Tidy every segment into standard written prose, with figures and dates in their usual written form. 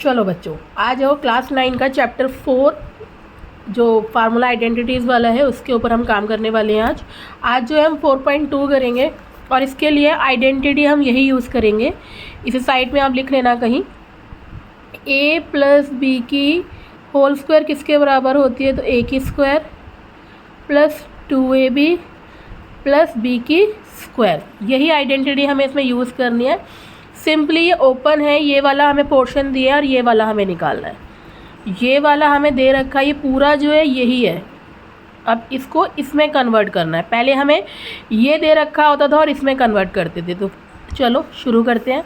चलो बच्चों, आ जाओ क्लास 9 का चैप्टर 4 जो फार्मूला आइडेंटिटीज़ वाला है उसके ऊपर हम काम करने वाले हैं। आज जो है हम 4.2 करेंगे और इसके लिए आइडेंटिटी हम यही यूज़ करेंगे। इसे साइड में आप लिख लेना कहीं। a प्लस बी की होल स्क्वायर किसके बराबर होती है? तो a की square plus 2ab plus B की स्क्वायर। यही आइडेंटिटी हमें इसमें यूज़ करनी है। सिंपली ये ओपन है, ये वाला हमें पोर्शन दिया है और ये वाला हमें निकालना है। ये वाला हमें दे रखा है, ये पूरा जो है यही है। अब इसको इसमें कन्वर्ट करना है। पहले हमें ये दे रखा होता था और इसमें कन्वर्ट करते थे। तो चलो शुरू करते हैं।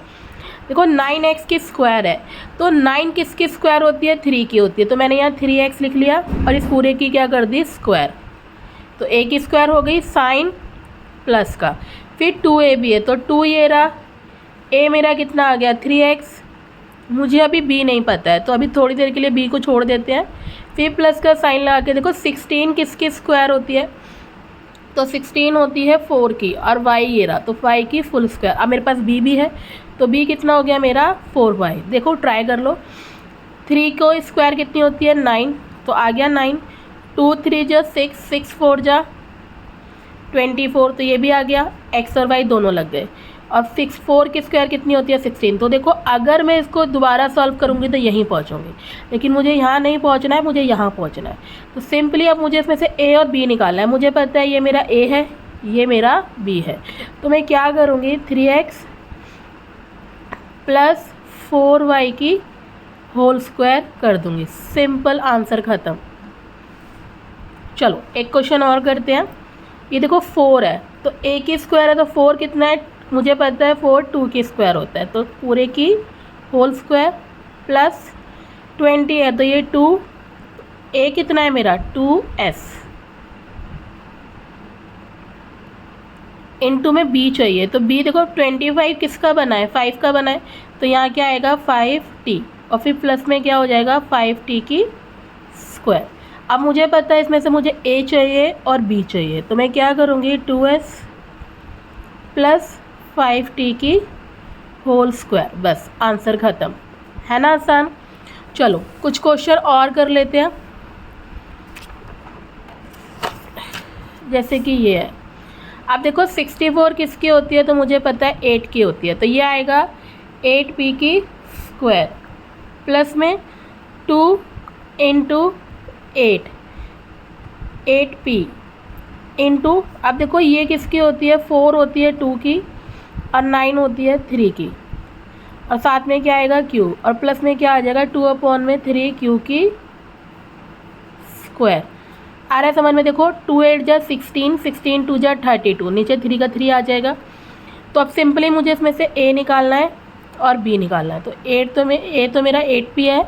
देखो 9x की स्क्वायर है, तो 9 किसकी स्क्वायर होती है? 3 की होती है। तो मैंने यहाँ 3x लिख लिया और इस पूरे की क्या कर दी? स्क्वायर। तो a की स्क्वायर हो गई साइन प्लस का, फिर 2ab है तो 2 ये रहा, a मेरा कितना आ गया? 3x। मुझे अभी b नहीं पता है तो अभी थोड़ी देर के लिए b को छोड़ देते हैं। फिर प्लस का साइन लगा के देखो 16 किसकी स्क्वायर होती है? तो 16 होती है 4 की और y ये रहा, तो 5 की फुल स्क्वायर। अब मेरे पास b भी है तो b कितना हो गया मेरा? 4y। देखो ट्राई कर लो। 3 को स्क्वायर कितनी होती है? 9, तो आ गया 9। 2 3 जा 6, 6 4 जा 24, तो ये भी आ गया। x और y दोनों लग गए। और 6 4 की स्क्वायर कितनी होती है? 16। तो देखो अगर मैं इसको दोबारा सॉल्व करूँगी तो यहीं पहुँचूँगी, लेकिन मुझे यहाँ नहीं पहुँचना है, मुझे यहाँ पहुँचना है। तो सिंपली अब मुझे इसमें से a और b निकालना है। मुझे पता है ये मेरा a है, ये मेरा b है। तो मैं क्या करूँगी? 3x प्लस 4y की होल स्क्वायर कर दूँगी। सिंपल, आंसर ख़त्म। चलो एक क्वेश्चन और करते हैं। ये देखो 4 है तो a की स्क्वायर है तो 4 कितना है? मुझे पता है 4 2 की स्क्वायर होता है, तो पूरे की होल स्क्वायर प्लस 20 है तो ये 2, a कितना है मेरा? 2s। इनटू में b चाहिए, तो b देखो 25 किसका बना है? 5 का बना है, तो यहाँ क्या आएगा? 5t और फिर प्लस में क्या हो जाएगा? 5t की स्क्वायर। अब मुझे पता है इसमें से मुझे a चाहिए और b चाहिए, तो मैं क्या करूँगी? 2s प्लस 5t की होल स्क्वायर। बस आंसर ख़त्म, है ना आसान। चलो कुछ क्वेश्चन और कर लेते हैं। जैसे कि ये है, अब देखो 64 किसकी होती है? तो मुझे पता है 8 की होती है, तो ये आएगा 8p की स्क्वायर प्लस में 2 इंटू 8 8p इंटू, अब देखो ये किसकी होती है? 4 होती है 2 की और 9 होती है 3 की, और साथ में क्या आएगा? q, और प्लस में क्या आ जाएगा? 2/3 की स्क्वायर। आ रहा है समझ में? देखो 2 8 जा 16, 16 2 जा 32, नीचे 3 का 3 आ जाएगा। तो अब सिंपली मुझे इसमें से a निकालना है और b निकालना है। तो a तो मेरा 8p है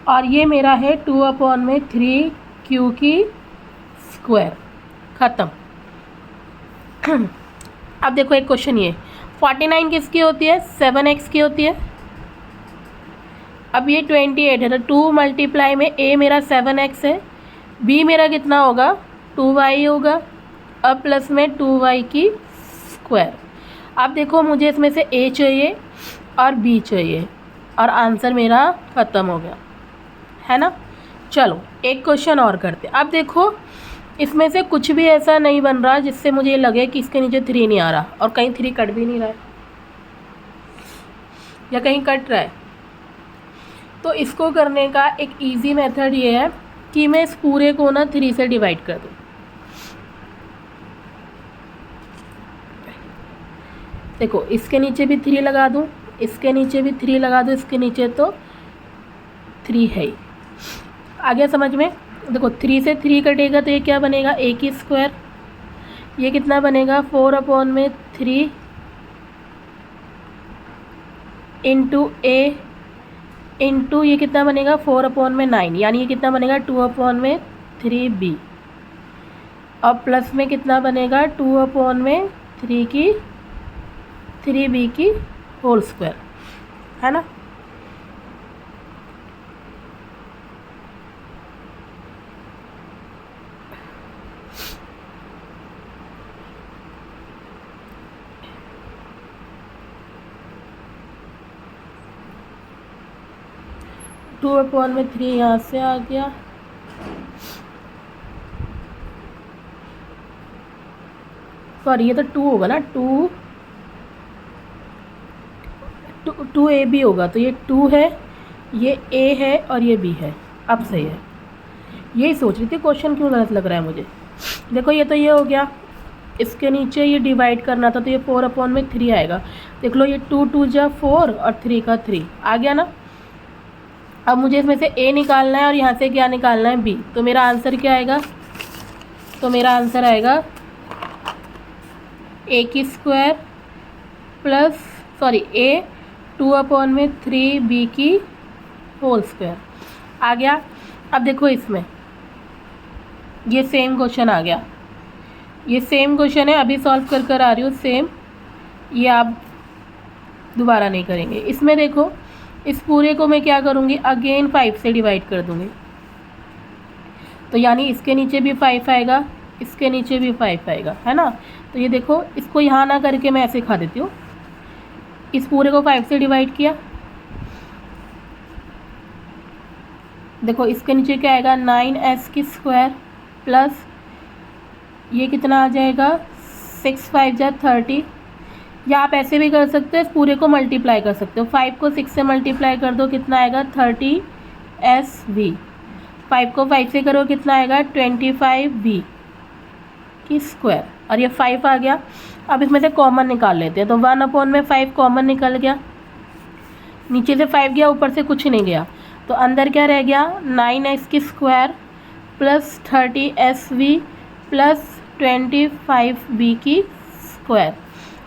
और ये मेरा है 2/3 की स्क्वायर। ख़त्म। अब देखो एक क्वेश्चन, ये 49 किसकी होती है? 7x की होती है। अब ये 28 है तो 2 मल्टीप्लाई में a मेरा 7x है, b मेरा कितना होगा? 2y होगा, अब प्लस में 2y की स्क्वायर। अब देखो मुझे इसमें से a चाहिए और b चाहिए और आंसर मेरा ख़त्म हो गया, है ना। चलो एक क्वेश्चन और करते हैं। अब देखो इसमें से कुछ भी ऐसा नहीं बन रहा जिससे मुझे लगे कि इसके नीचे 3 नहीं आ रहा, और कहीं 3 कट भी नहीं रहा है या कहीं कट रहा है। तो इसको करने का एक इजी मेथड ये है कि मैं इस पूरे को ना 3 से डिवाइड कर दूँ। देखो इसके नीचे भी 3 लगा दूँ, इसके नीचे भी 3 लगा दूँ, इसके नीचे तो 3 है ही। आ गया समझ में? देखो 3 से 3 कटेगा तो ये क्या बनेगा? a की स्क्वायर। ये कितना बनेगा? 4/3 इंटू a इंटू ये कितना बनेगा? 4/9, यानी ये कितना बनेगा? 2/3b, और प्लस में कितना बनेगा? 2/3 की 3b की होल स्क्वायर, है ना। 2/3 यहाँ से आ गया, सॉरी ये तो 2 होगा ना, 2ab होगा, तो ये 2 है, ये a है और ये b है। अब सही है, यही सोच रही थी क्वेश्चन क्यों गलत लग रहा है मुझे। देखो ये तो ये हो गया, इसके नीचे ये डिवाइड करना था तो ये 4/3 आएगा। देख लो ये 2 2 जा 4 और 3 का 3 आ गया ना। अब मुझे इसमें से a निकालना है और यहाँ से क्या निकालना है, b। तो मेरा आंसर क्या आएगा, तो मेरा आंसर आएगा a² plus sorry a 2/3 b की होल स्क्वायर आ गया। अब देखो इसमें ये सेम क्वेश्चन आ गया, ये सेम क्वेश्चन है, अभी सॉल्व कर आ रही हूँ सेम, ये आप दोबारा नहीं करेंगे। इसमें देखो इस पूरे को मैं क्या करूँगी, अगेन 5 से डिवाइड कर दूँगी, तो यानी इसके नीचे भी 5 आएगा, इसके नीचे भी 5 आएगा, है ना। तो ये देखो इसको यहाँ ना करके मैं ऐसे खा देती हूँ, इस पूरे को 5 से डिवाइड किया, देखो इसके नीचे क्या आएगा 9s² प्लस ये कितना आ जाएगा 6 5 जा 30, या आप ऐसे भी कर सकते हो, इस पूरे को मल्टीप्लाई कर सकते हो, 5 को 6 से मल्टीप्लाई कर दो कितना आएगा 30sv, 5 को 5 से करो कितना आएगा 25v की स्क्वायर, और ये 5 आ गया। अब इसमें से कॉमन निकाल लेते हैं, तो 1/5 कॉमन निकल गया, नीचे से 5 गया ऊपर से कुछ नहीं गया, तो अंदर क्या रह गया 9s² plus 30sv plus 25v की स्क्वायर।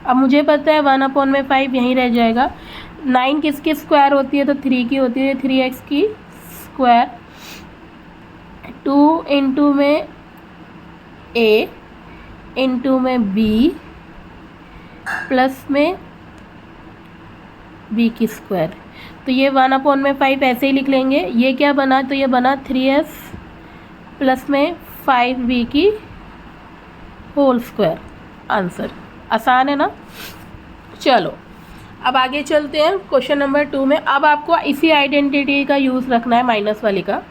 अब मुझे पता है 1/5 यहीं रह जाएगा, 9 किसकी स्क्वायर होती है, तो 3 की होती है, 3x की स्क्वायर, 2 इंटू में a इंटू में b प्लस में b की स्क्वायर। तो ये 1/5 ऐसे ही लिख लेंगे, ये क्या बना, तो ये बना 3s प्लस में 5v की होल स्क्वायर। आंसर आसान है ना। चलो अब आगे चलते हैं क्वेश्चन नंबर 2 में। अब आपको इसी आइडेंटिटी का यूज़ रखना है माइनस वाली का,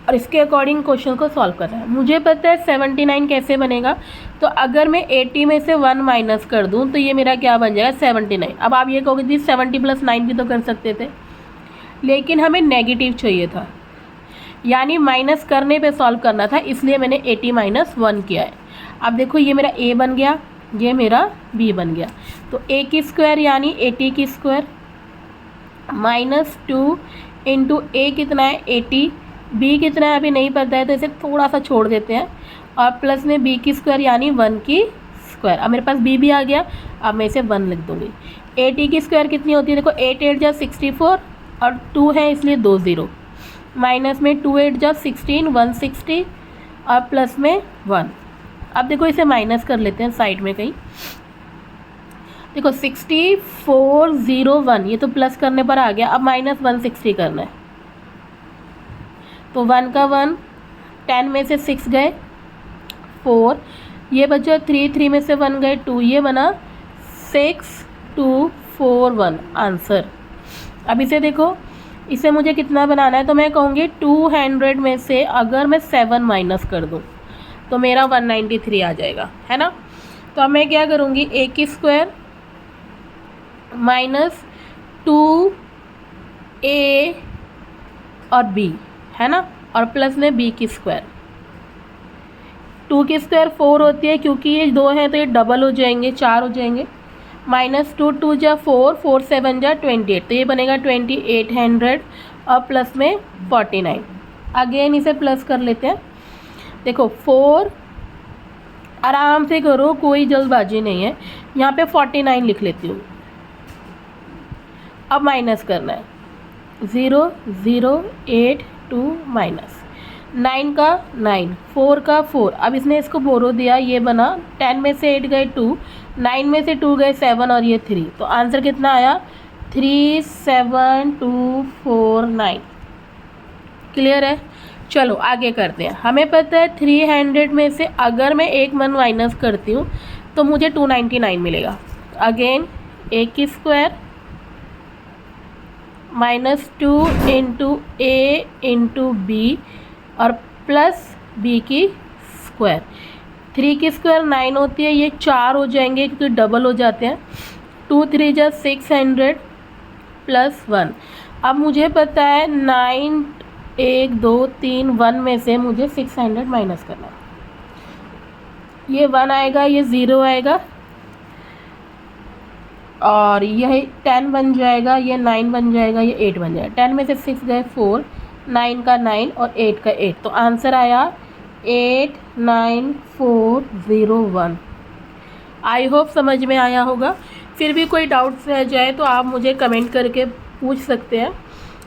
और इसके अकॉर्डिंग क्वेश्चन को सॉल्व करना है। मुझे पता है 79 कैसे बनेगा, तो अगर मैं 80 में से 1 माइनस कर दूं तो ये मेरा क्या बन जाएगा 79। अब आप ये कहोगे जी 70 + 9 भी तो कर सकते थे, लेकिन हमें नेगेटिव चाहिए था, यानी माइनस करने पे सॉल्व करना था, इसलिए मैंने 80 - 1 किया है। अब देखो ये मेरा a बन गया, ये मेरा b बन गया, तो a की स्क्वायर यानी 80 की स्क्वायर -2 इंटू a कितना है 80, b कितना है अभी नहीं पता है तो इसे थोड़ा सा छोड़ देते हैं, और प्लस में b की स्क्वायर यानी 1 की स्क्वायर। अब मेरे पास b भी आ गया, अब मैं इसे 1 लिख दूँगी। 80 की स्क्वायर कितनी होती है, देखो 8 8 जा 64 और 2 है इसलिए 2 0, माइनस में 2 8 जा 16 160 और प्लस में 1। अब देखो इसे माइनस कर लेते हैं साइड में कहीं, देखो 6401 ये तो प्लस करने पर आ गया, अब -160 करना है, तो 1 का 1, 10 में से 6 गए 4, ये बचा 3, 3 में से 1 गए 2, ये बना 6241 आंसर। अब इसे देखो, इसे मुझे कितना बनाना है, तो मैं कहूँगी 200 में से अगर मैं 7 माइनस कर दूँ तो मेरा 193 आ जाएगा, है ना। तो अब मैं क्या करूँगी, a की स्क्वायर -2a और b, है ना, और प्लस में b की स्क्वायर। 2 की स्क्वायर 4 होती है, क्योंकि ये 2 हैं तो ये डबल हो जाएंगे, 4 हो जाएंगे, -2 2 जा 4 4 7 जा 28, तो ये बनेगा 2800 और प्लस में 49। अगेन इसे प्लस कर लेते हैं, देखो 4 आराम से करो, कोई जल्दबाजी नहीं है, यहाँ पे 49 लिख लेती हूँ। अब माइनस करना है, 0 0 8 2 माइनस 9 का 9 4 का 4, अब इसने इसको बोरो दिया, ये बना 10 में से 8 गए 2, 9 में से 2 गए 7 और ये 3, तो आंसर कितना आया 37249। क्लियर है। चलो आगे करते हैं। हमें पता है 300 में से अगर मैं 1 माइनस करती हूँ तो मुझे 299 मिलेगा। अगेन a की स्क्वायर -2 इंटू ए इंटू बी और प्लस बी की स्क्वायर। 3 की स्क्वायर 9 होती है, ये 4 हो जाएंगे क्योंकि डबल हो जाते हैं। 2 3 जा 600 प्लस 1। अब मुझे पता है 9 1 2 3 1 में से मुझे 600 माइनस करना है। ये 1 आएगा, ये 0 आएगा और यह 10 बन जाएगा, ये 9 बन जाएगा, ये 8 बन जाएगा। 10 में से 6 गए 4, 9 का 9 और 8 का 8, तो आंसर आया 89401। आई होप समझ में आया होगा। फिर भी कोई डाउट्स रह जाए तो आप मुझे कमेंट करके पूछ सकते हैं,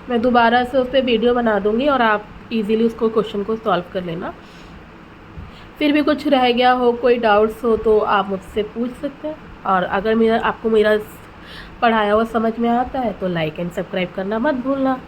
मैं दोबारा से उस पर वीडियो बना दूंगी और आप इजीली उसको क्वेश्चन को सॉल्व कर लेना। फिर भी कुछ रह गया हो, कोई डाउट्स हो तो आप मुझसे पूछ सकते हैं। और अगर आपको मेरा पढ़ाया हुआ समझ में आता है तो लाइक एंड सब्सक्राइब करना मत भूलना।